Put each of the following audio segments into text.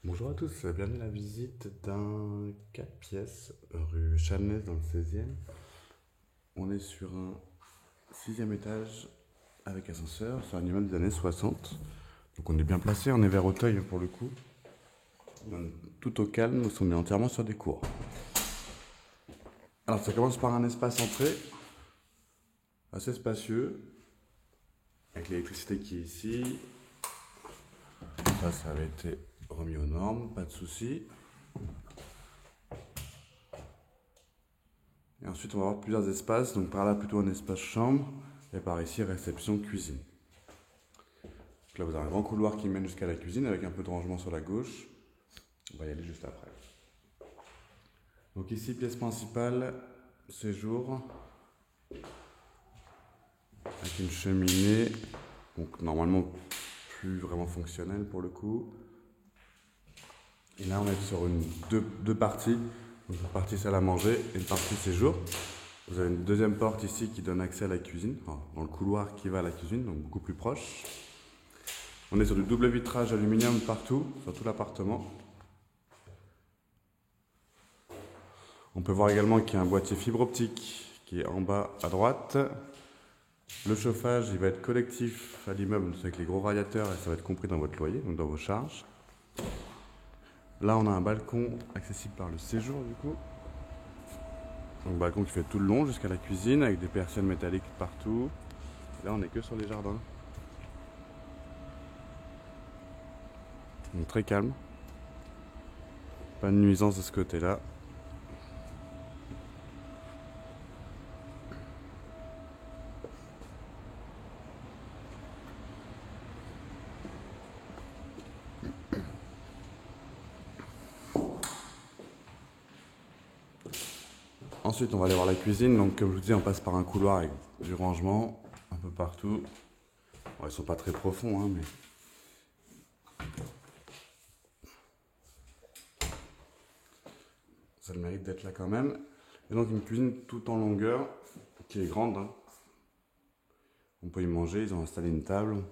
Bonjour à tous, bienvenue à la visite d'un 4 pièces rue Chalnès dans le 16e. On est sur un 6e étage avec ascenseur, c'est un immeuble des années 60. Donc on est bien placé, on est vers Auteuil pour le coup. On est tout au calme, on est entièrement sur des cours. Alors ça commence par un espace entrée, assez spacieux, avec l'électricité qui est ici. Ça avait été remis aux normes, pas de soucis. Et ensuite, on va avoir plusieurs espaces. Donc par là, plutôt un espace chambre. Et par ici, réception cuisine. Donc là, vous avez un grand couloir qui mène jusqu'à la cuisine avec un peu de rangement sur la gauche. On va y aller juste après. Donc ici, pièce principale, séjour. Avec une cheminée. Donc normalement, plus vraiment fonctionnelle pour le coup. Et là, on est sur deux parties. Donc une partie salle à manger et une partie séjour. Vous avez une deuxième porte ici qui donne accès à la cuisine, enfin, dans le couloir qui va à la cuisine, donc beaucoup plus proche. On est sur du double vitrage aluminium partout, sur tout l'appartement. On peut voir également qu'il y a un boîtier fibre optique qui est en bas à droite. Le chauffage, il va être collectif à l'immeuble, avec les gros radiateurs, et ça va être compris dans votre loyer, donc dans vos charges. Là, on a un balcon accessible par le séjour du coup. Donc balcon qui fait tout le long jusqu'à la cuisine avec des persiennes métalliques partout. Là, on n'est que sur les jardins. Donc très calme. Pas de nuisance de ce côté-là. Ensuite, on va aller voir la cuisine. Donc, comme je vous disais, on passe par un couloir avec du rangement un peu partout. Bon, ils sont pas très profonds, hein, mais ça le mérite d'être là quand même. Et donc, une cuisine tout en longueur, qui est grande, hein. On peut y manger, ils ont installé une table. On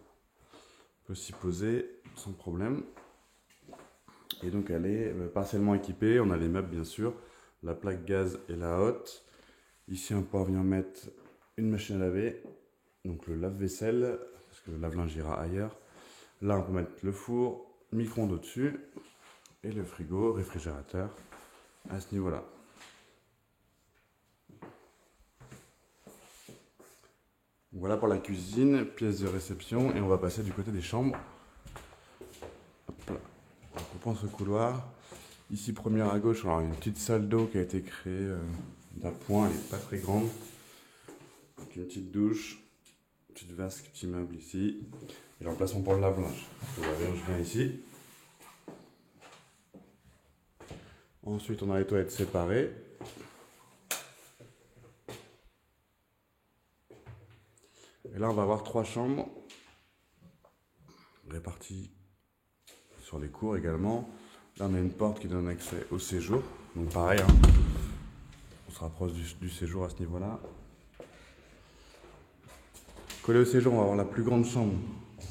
peut s'y poser sans problème. Et donc, elle est partiellement équipée. On a les meubles, bien sûr, la plaque gaz et la hotte. Ici, on peut venir mettre une machine à laver, donc le lave-vaisselle, parce que le lave-linge ira ailleurs. Là, on peut mettre le four, micro-ondes au-dessus, et le frigo, réfrigérateur, à ce niveau-là. Voilà pour la cuisine, pièce de réception, et on va passer du côté des chambres. Hop là. Donc, on prend ce couloir. Ici, première à gauche, on a une petite salle d'eau qui a été créée d'appoint, elle n'est pas très grande. Donc, une petite douche, une petite vasque, petit meuble ici, et l'emplacement pour le lave-linge. Je viens ici. Ensuite, on a les toilettes séparées. Et là, on va avoir 3 chambres réparties sur les cours également. Là, on a une porte qui donne accès au séjour. Donc pareil, hein, on se rapproche du séjour à ce niveau-là. Collé au séjour, on va avoir la plus grande chambre.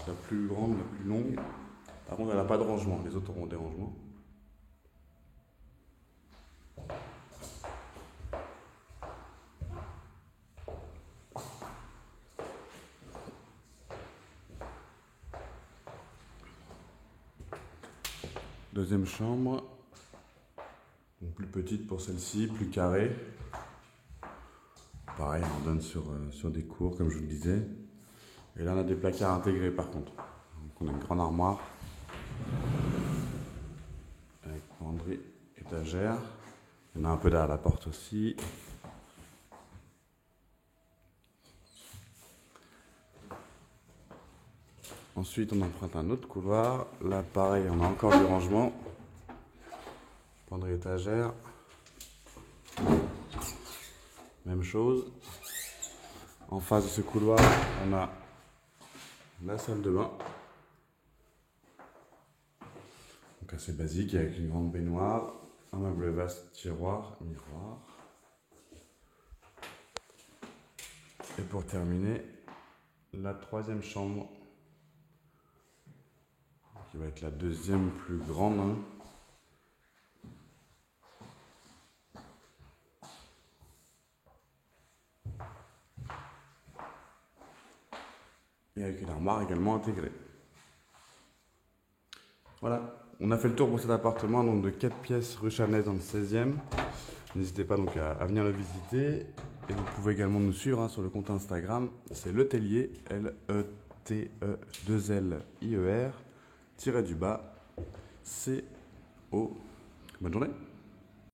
La plus grande, la plus longue. Par contre, elle n'a pas de rangement. Les autres auront des rangements. Deuxième chambre. Donc plus petite pour celle-ci, plus carrée. Pareil, on donne sur des cours, comme je vous le disais. Et là, on a des placards intégrés par contre. Donc on a une grande armoire. Avec penderie, étagère. Il y en a un peu derrière la porte aussi. Ensuite, on emprunte un autre couloir. Là, pareil, on a encore du rangement. Penderie, étagère. Même chose. En face de ce couloir, on a la salle de bain. Donc assez basique, avec une grande baignoire, un meuble vaste, tiroir, miroir. Et pour terminer, la troisième chambre, qui va être la deuxième plus grande, hein. et avec une armoire également intégrée. Voilà, on a fait le tour pour cet appartement donc de 4 pièces rue Chanès dans le 16e. N'hésitez pas donc à venir le visiter. Et vous pouvez également nous suivre sur le compte Instagram. C'est Letellier, L-E-T-E-2-L-I-E-R, tiré du bas, C-O. Bonne journée.